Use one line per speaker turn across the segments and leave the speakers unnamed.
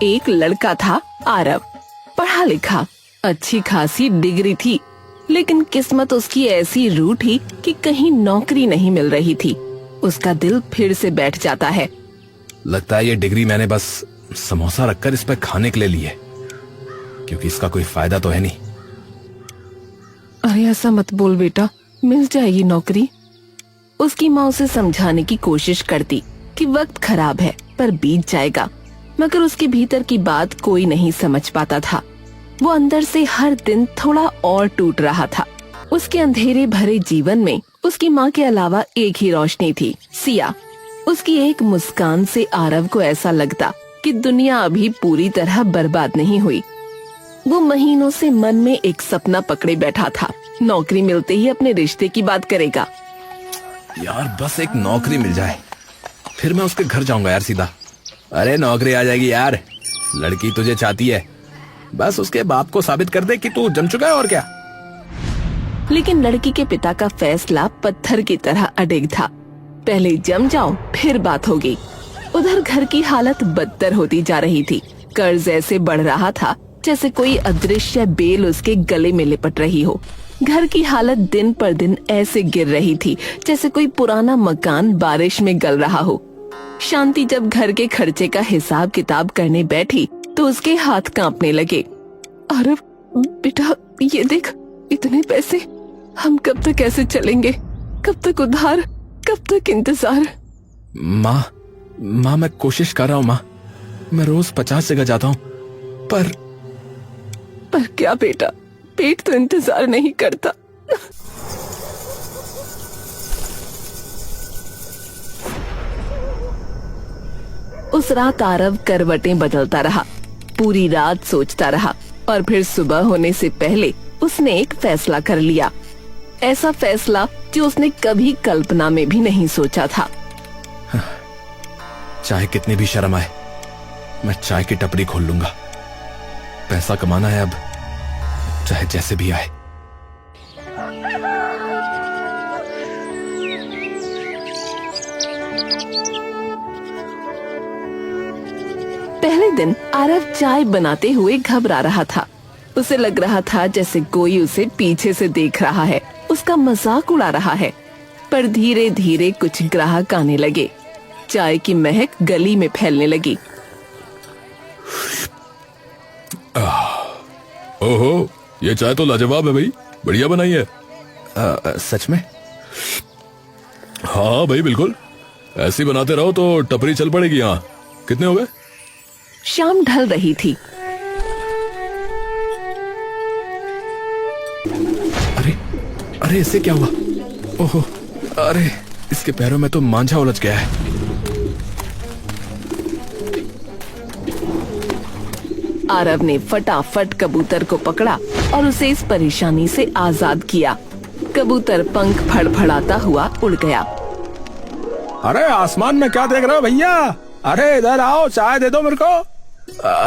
एक लड़का था आरव, पढ़ा लिखा, अच्छी खासी डिग्री थी, लेकिन किस्मत उसकी ऐसी रूठी कि कहीं नौकरी नहीं मिल रही थी। उसका दिल फिर से बैठ जाता है।
लगता है ये डिग्री मैंने बस समोसा रखकर इस पे खाने के लिए ली है, क्योंकि इसका कोई फायदा तो है नहीं।
अरे ऐसा मत बोल बेटा, मिल जाएगी नौकरी। उसकी माँ उसे समझाने की कोशिश करती कि वक्त खराब है पर बीत जाएगा, मगर उसके भीतर की बात कोई नहीं समझ पाता था। वो अंदर से हर दिन थोड़ा और टूट रहा था। उसके अंधेरे भरे जीवन में उसकी माँ के अलावा एक ही रोशनी थी, सिया। उसकी एक मुस्कान से आरव को ऐसा लगता कि दुनिया अभी पूरी तरह बर्बाद नहीं हुई। वो महीनों से मन में एक सपना पकड़े बैठा था, नौकरी मिलते ही अपने रिश्ते की बात करेगा।
यार बस एक नौकरी मिल जाए, फिर मैं उसके घर जाऊंगा यार सीधा। अरे नौकरी आ जाएगी यार, लड़की तुझे चाहती है, बस उसके बाप को साबित कर दे कि तू जम चुका है और क्या।
लेकिन लड़की के पिता का फैसला पत्थर की तरह अडिग था। पहले जम जाओ फिर बात होगी। उधर घर की हालत बदतर होती जा रही थी। कर्ज ऐसे बढ़ रहा था जैसे कोई अदृश्य बेल उसके गले में लिपट रही हो। घर की हालत दिन पर दिन ऐसे गिर रही थी जैसे कोई पुराना मकान बारिश में गल रहा हो। शांति जब घर के खर्चे का हिसाब किताब करने बैठी तो उसके हाथ कांपने लगे। अरे बेटा ये देख, इतने पैसे, हम कब तक ऐसे चलेंगे? कब तक उधार, कब तक इंतजार?
माँ मैं कोशिश कर रहा हूँ माँ, मैं रोज 50 जगह जाता हूँ, पर
क्या बेटा, पेट तो इंतजार नहीं करता। उस रात आरव करवटें बदलता रहा, पूरी रात सोचता रहा और फिर सुबह होने से पहले उसने एक फैसला कर लिया। ऐसा फैसला जो उसने कभी कल्पना में भी नहीं सोचा था।
चाहे कितनी भी शर्म आए, मैं चाय की टपरी खोल लूंगा। पैसा कमाना है अब, चाहे जैसे भी आए।
पहले दिन आरव चाय बनाते हुए घबरा रहा था। उसे लग रहा था जैसे कोई उसे पीछे से देख रहा है, उसका मजाक उड़ा रहा है। पर धीरे धीरे कुछ ग्राहक आने लगे। चाय की महक गली में फैलने लगी।
ओहो, ये चाय तो लाजवाब है भाई, बढ़िया बनाई है। सच में? हाँ भाई बिल्कुल, ऐसी बनाते रहो तो टपरी चल पड़ेगी। यहाँ कितने हो गए?
शाम ढल रही थी।
अरे इससे क्या हुआ? ओहो, अरे इसके पैरों में तो मांझा उलझ गया है।
आरव ने फटाफट कबूतर को पकड़ा और उसे इस परेशानी से आजाद किया। कबूतर पंख फड़फड़ाता हुआ उड़ गया।
अरे आसमान में क्या देख रहे हो भैया? अरे इधर आओ, चाय दे दो मेरे को।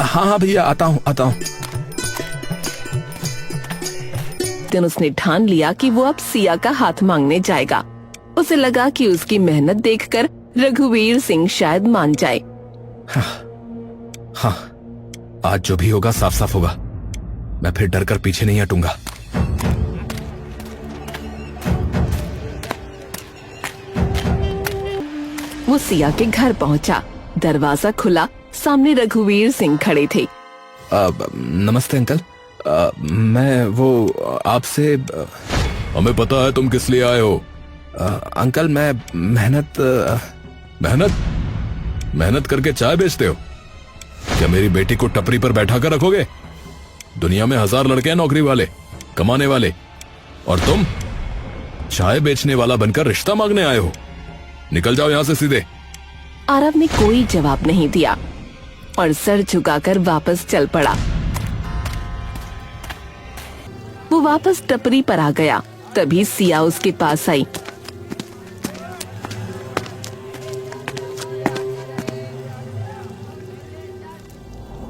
हाँ भैया, आता हूँ।
दिन उसने ठान लिया कि वो अब सिया का हाथ मांगने जाएगा। उसे लगा कि उसकी मेहनत देखकर रघुवीर सिंह शायद मान जाए।
हाँ, आज जो भी होगा साफ साफ होगा। मैं फिर डर कर पीछे नहीं हटूंगा।
वो सिया के घर पहुंचा। दरवाजा खुला, सामने रघुवीर सिंह खड़े थे।
नमस्ते अंकल, मैं वो आपसे। हमें पता है तुम किस लिए आए हो। अंकल मैं मेहनत करके चाय बेचते हो क्या? मेरी बेटी को टपरी पर बैठा कर रखोगे? दुनिया में 1000 लड़के हैं नौकरी वाले, कमाने वाले, और तुम चाय बेचने वाला बनकर रिश्ता मांगने आए हो। निकल जाओ यहां से सीधे।
आरव ने कोई जवाब नहीं दिया और सर झुकाकर वापस चल पड़ा। वो वापस टपरी पर आ गया। तभी सिया उसके पास आई।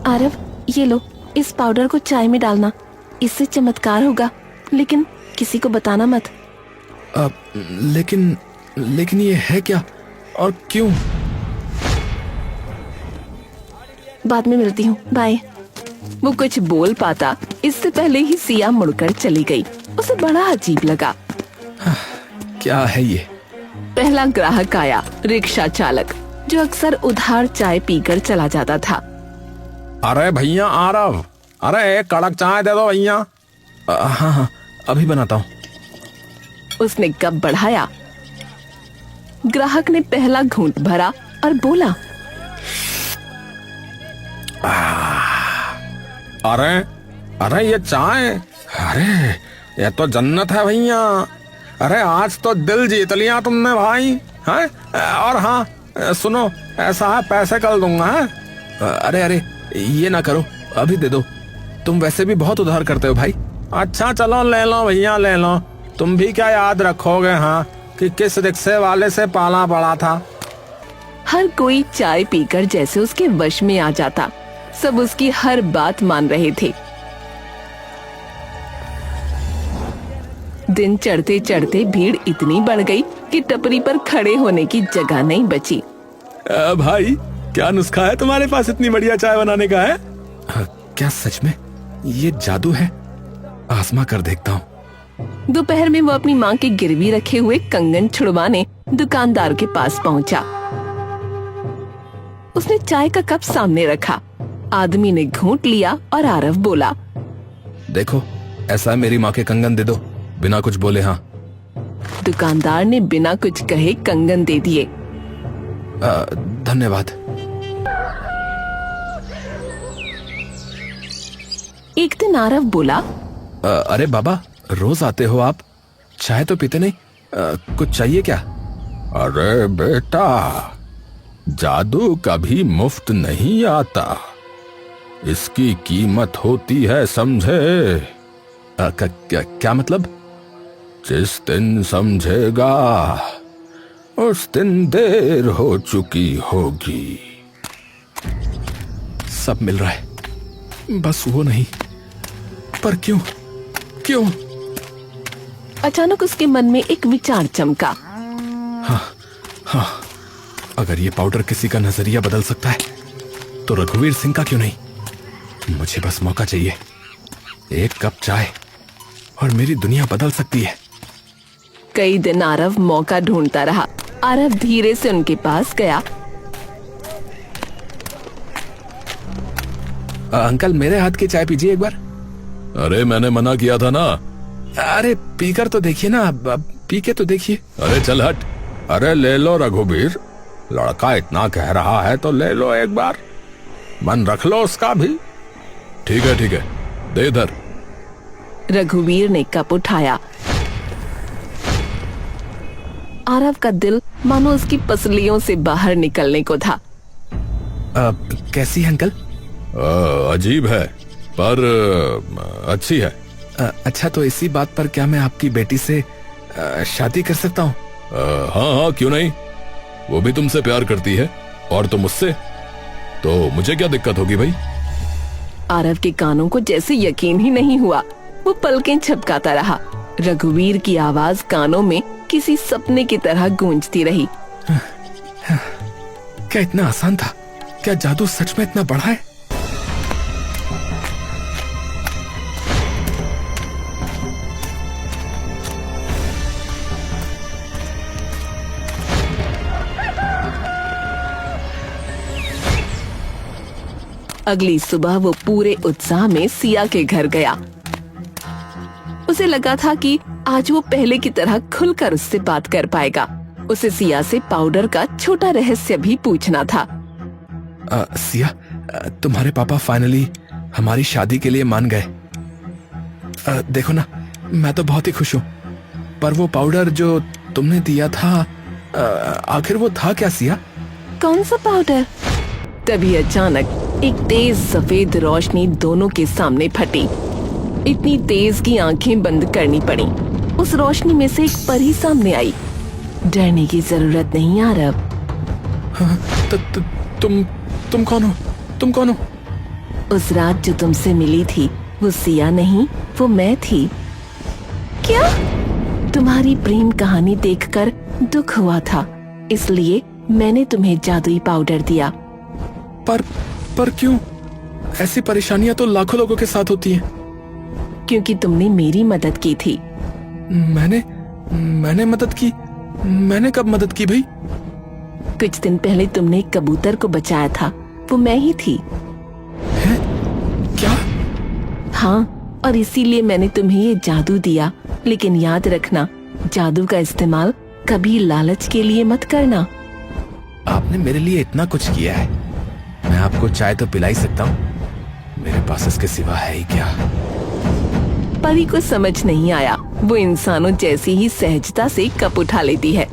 आरव ये लो, इस पाउडर को चाय में डालना, इससे चमत्कार होगा, लेकिन किसी को बताना मत।
लेकिन ये है क्या और क्यों?
बाद में मिलती हूँ, बाय। वो कुछ बोल पाता इससे पहले ही सिया मुड़कर चली गई। उसे बड़ा अजीब लगा।
क्या है ये?
पहला ग्राहक आया, रिक्शा चालक, जो अक्सर उधार चाय पीकर चला जाता था।
अरे भैया आरव, अरे एक कड़क चाय दे दो भैया।
हाँ हाँ, अभी बनाता हूँ।
उसने कप बढ़ाया। ग्राहक ने पहला घूंट भरा और बोला,
अरे अरे ये चाय, अरे ये तो जन्नत है भैया। अरे आज तो दिल जीत लिया तुमने भाई। हैं? और हाँ सुनो, ऐसा है पैसे कल दूंगा है?
अरे अरे, ये ना करो, अभी दे दो। तुम वैसे भी बहुत उधार करते हो भाई।
अच्छा चलो ले लो भैया ले लो। तुम भी क्या याद रखोगे हाँ कि किस रिक्शे वाले से पाला पड़ा था।
हर कोई चाय पीकर जैसे उसके वश में आ जाता। सब उसकी हर बात मान रहे थे। दिन चढ़ते चढ़ते भीड़ इतनी बढ़ गई कि टपरी पर खड़े होने की जगह नहीं बची।
भाई, क्या नुस्खा है तुम्हारे पास इतनी बढ़िया चाय बनाने का है? क्या सच में ये जादू है? आजमा कर देखता हूँ।
दोपहर में वो अपनी माँ के गिरवी रखे हुए कंगन छुड़वाने दुकानदार के पास पहुँचा। उसने चाय का कप सामने रखा। आदमी ने घूंट लिया और आरव बोला,
देखो, ऐसा मेरी माँ के कंगन दे दो, बिना कुछ बोले। हाँ।
दुकानदार ने बिना कुछ कहे कंगन दे दिए।
धन्यवाद।
एक दिन आरव बोला,
अरे बाबा, रोज आते हो आप, चाय तो पीते नहीं, कुछ चाहिए क्या?
अरे बेटा, जादू कभी मुफ्त नहीं आता, इसकी कीमत होती है समझे।
क्या मतलब?
जिस दिन समझेगा उस दिन देर हो चुकी होगी।
सब मिल रहा है, बस वो नहीं। पर क्यों क्यों?
अचानक उसके मन में एक विचार चमका।
हाँ, अगर ये पाउडर किसी का नजरिया बदल सकता है तो रघुवीर सिंह का क्यों नहीं? मुझे बस मौका चाहिए, एक कप चाय और मेरी दुनिया बदल सकती है।
कई दिन आरव मौका ढूंढता रहा। आरव धीरे से उनके पास गया।
अंकल, मेरे हाथ की चाय पीजिए एक बार।
अरे मैंने मना किया था ना।
अरे पीकर तो देखिए ना, पी के तो देखिए।
अरे चल हट। अरे ले लो रघुवीर, लड़का इतना कह रहा है तो ले लो एक बार, मन रख लो उसका भी।
ठीक है, दे इधर।
रघुवीर ने कप उठाया। आरव का दिल मानो उसकी पसलियों से बाहर निकलने को था।
कैसी है अंकल?
अजीब है पर अच्छी है।
अच्छा, तो इसी बात पर क्या मैं आपकी बेटी से शादी कर सकता हूँ?
हाँ, क्यों नहीं। वो भी तुमसे प्यार करती है और तुम मुझसे, तो मुझे क्या दिक्कत होगी भाई।
आरव के कानों को जैसे यकीन ही नहीं हुआ। वो पलकें झपकाता रहा। रघुवीर की आवाज कानों में किसी सपने की तरह गूंजती रही।
क्या इतना आसान था? क्या जादू सच में इतना बड़ा है?
अगली सुबह वो पूरे उत्साह में सिया के घर गया। उसे लगा था कि आज वो पहले की तरह खुलकर उससे बात कर पाएगा। उसे सिया से पाउडर का छोटा रहस्य भी पूछना था।
सिया, तुम्हारे पापा फाइनली हमारी शादी के लिए मान गए। देखो ना, मैं तो बहुत ही खुश हूँ। पर वो पाउडर जो तुमने दिया था, आखिर वो था क्या सिया?
कौन सा पाउडर? तभी अचानक एक तेज सफेद रोशनी दोनों के सामने फटी। इतनी तेज कि आंखें बंद करनी पड़ी। उस रोशनी में से एक परी सामने आई। डरने की जरूरत नहीं आरव।
हाँ, तुम कौन हो? तुम कौन हो?
उस रात जो तुमसे मिली थी वो सिया नहीं, वो मैं थी। क्या? तुम्हारी प्रेम कहानी देखकर दुख हुआ था, इसलिए मैंने तुम्हें जादुई पाउडर दिया।
पर क्यों? ऐसी परेशानियां तो लाखों लोगों के साथ होती हैं।
क्योंकि तुमने मेरी मदद की थी।
मैंने मदद की? मैंने कब मदद की भाई?
कुछ दिन पहले तुमने एक कबूतर को बचाया था, वो मैं ही थी।
क्या?
हाँ, और इसीलिए मैंने तुम्हें ये जादू दिया। लेकिन याद रखना, जादू का इस्तेमाल कभी लालच के लिए मत करना।
आपने मेरे लिए इतना कुछ किया है, मैं आपको चाय तो पिला ही सकता हूँ, मेरे पास इसके सिवा है ही क्या?
परी को समझ नहीं आया। वो इंसानों जैसी ही सहजता से कप उठा लेती है।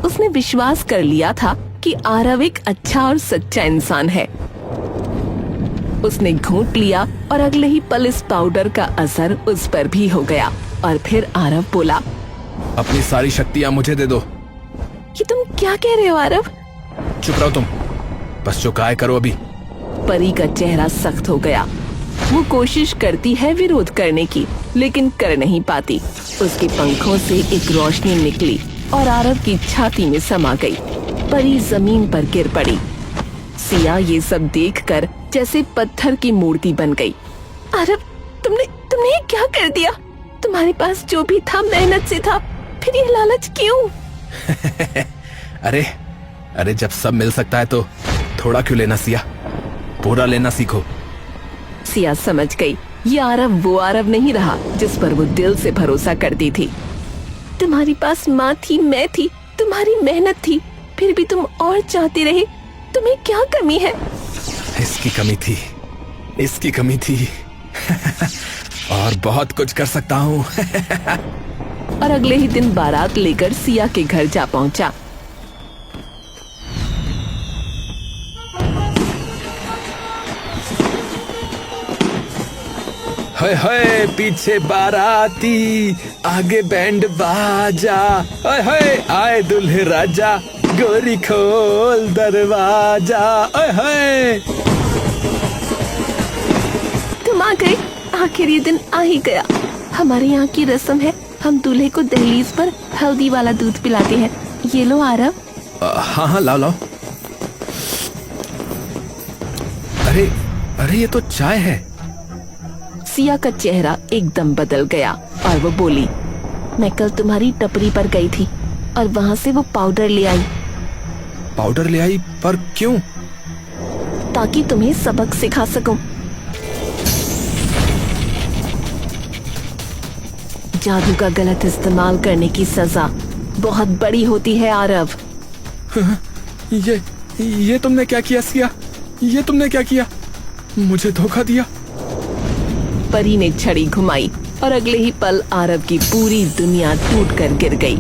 उसने विश्वास कर लिया था कि आरव एक अच्छा और सच्चा इंसान है। उसने घूंट लिया और अगले ही पल इस पाउडर का असर उस पर भी हो गया। और फिर आरव बोला,
अपनी सारी शक्तियां मुझे दे दो।
ये तुम क्या कह रहे हो आरव?
चुप रहो तुम, बस जो काय करो अभी।
परी का चेहरा सख्त हो गया। वो कोशिश करती है विरोध करने की, लेकिन कर नहीं पाती। उसके पंखों से एक रोशनी निकली और आरव की छाती में समा गई। परी जमीन पर गिर पड़ी। सिया ये सब देखकर जैसे पत्थर की मूर्ति बन गई। आरव, तुमने ये क्या कर दिया? तुम्हारे पास जो भी था मेहनत से था, फिर ये लालच क्यों?
अरे जब सब मिल सकता है तो थोड़ा क्यों लेना सिया, पूरा लेना सीखो।
सिया समझ गई, ये आरव वो आरव नहीं रहा जिस पर वो दिल से भरोसा करती थी। तुम्हारी पास माँ थी, मैं थी, तुम्हारी मेहनत थी, फिर भी तुम और चाहते रहे। तुम्हें क्या कमी है?
इसकी कमी थी और बहुत कुछ कर सकता हूँ।
और अगले ही दिन बारात लेकर सिया के घर जा पहुंचा।
हाय हाय पीछे बाराती, आगे बैंड बाजा, हाय हाय आए दुल्हे राजा, गोरी खोल दरवाजा, हाय हाय।
तुम आ गए, आखिर ये दिन आ ही गया। हमारे यहाँ की रस्म है, हम दूल्हे को दहलीज पर हल्दी वाला दूध पिलाते हैं। ये लो आरव।
हाँ लाओ। अरे ये तो चाय है।
सिया का चेहरा एकदम बदल गया और वो बोली, मैं कल तुम्हारी टपरी पर गई थी और वहाँ से वो पाउडर ले आई।
पाउडर ले आई? पर क्यों?
ताकि तुम्हें सबक सिखा सकूं। जादू का गलत इस्तेमाल करने की सजा बहुत बड़ी होती है आरव।
ये तुमने क्या किया सिया? ये तुमने क्या किया? मुझे धोखा दिया।
परी ने छड़ी घुमाई और अगले ही पल आरव की पूरी दुनिया टूट कर गिर गई।